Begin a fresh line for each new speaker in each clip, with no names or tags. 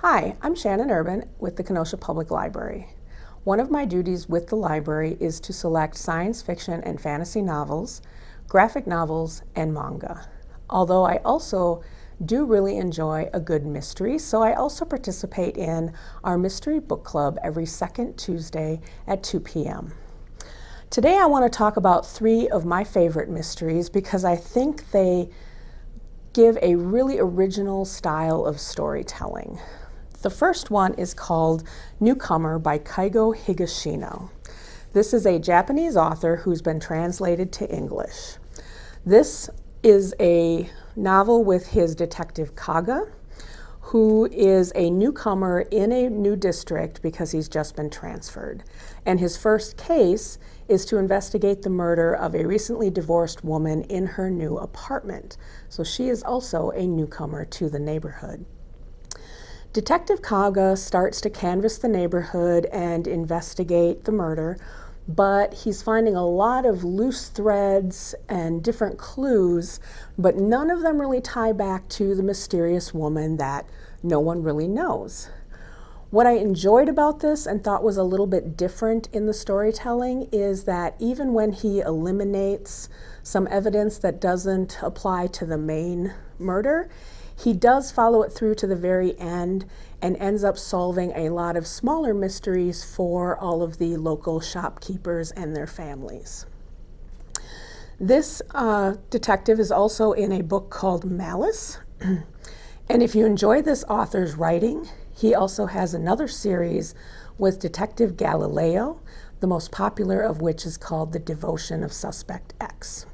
Hi, I'm Shannon Urban with the Kenosha Public Library. One of my duties with the library is to select science fiction and fantasy novels, graphic novels, and manga. Although I also do really enjoy a good mystery, so I also participate in our mystery book club every second Tuesday at 2 p.m. Today I want to talk about three of my favorite mysteries because I think they give a really original style of storytelling. The first one is called Newcomer by Keigo Higashino. This is a Japanese author who's been translated to English. This is a novel with his detective Kaga, who is a newcomer in a new district because he's just been transferred. And his first case is to investigate the murder of a recently divorced woman in her new apartment. So she is also a newcomer to the neighborhood. Detective Kaga starts to canvass the neighborhood and investigate the murder, but he's finding a lot of loose threads and different clues, but none of them really tie back to the mysterious woman that no one really knows. What I enjoyed about this and thought was a little bit different in the storytelling is that even when he eliminates some evidence that doesn't apply to the main murder, he does follow it through to the very end and ends up solving a lot of smaller mysteries for all of the local shopkeepers and their families. This detective is also in a book called Malice. And if you enjoy this author's writing, he also has another series with Detective Galileo, the most popular of which is called The Devotion of Suspect X.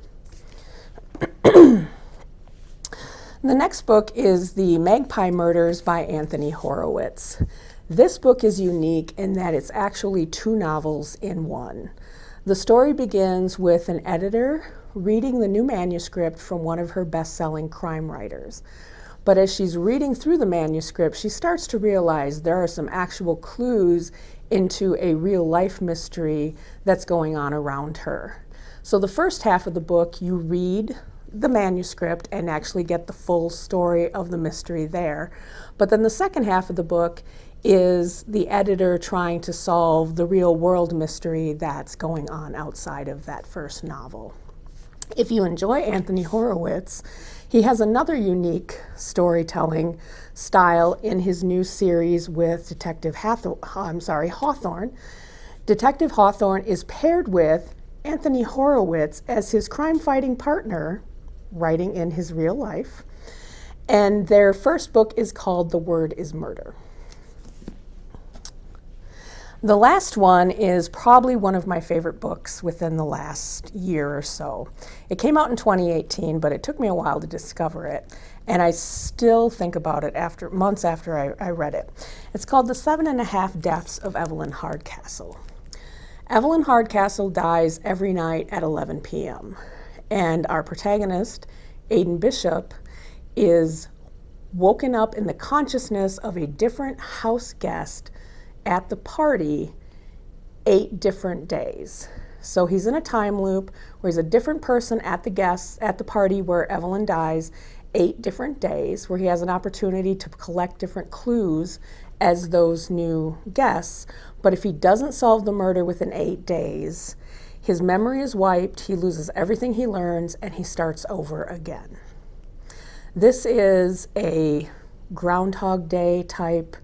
The next book is The Magpie Murders by Anthony Horowitz. This book is unique in that it's actually two novels in one. The story begins with an editor reading the new manuscript from one of her best-selling crime writers. But as she's reading through the manuscript, she starts to realize there are some actual clues into a real-life mystery that's going on around her. So the first half of the book, you read the manuscript and actually get the full story of the mystery there. But then the second half of the book is the editor trying to solve the real world mystery that's going on outside of that first novel. If you enjoy Anthony Horowitz, he has another unique storytelling style in his new series with Detective Hawthorne. Detective Hawthorne is paired with Anthony Horowitz as his crime-fighting partner, writing in his real life. And their first book is called The Word is Murder. The last one is probably one of my favorite books within the last year or so. It came out in 2018, but it took me a while to discover it. And I still think about it months after I read it. It's called The 7.5 Deaths of Evelyn Hardcastle. Evelyn Hardcastle dies every night at 11 p.m. And our protagonist, Aidan Bishop, is woken up in the consciousness of a different house guest at the party 8 different days. So he's in a time loop where he's a different person at the party where Evelyn dies 8 different days, where he has an opportunity to collect different clues as those new guests. But if he doesn't solve the murder within 8 days, his memory is wiped, he loses everything he learns, and he starts over again. This is a Groundhog Day type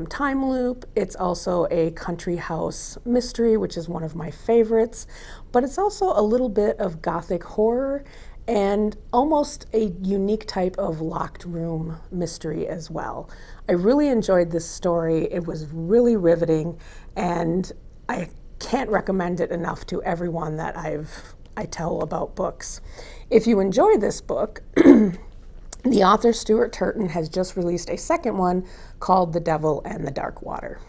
time loop. It's also a country house mystery, which is one of my favorites, but it's also a little bit of gothic horror and almost a unique type of locked room mystery as well. I really enjoyed this story. It was really riveting, and I can't recommend it enough to everyone that I tell about books. If you enjoy this book, the author Stuart Turton has just released a second one called The Devil and the Dark Water.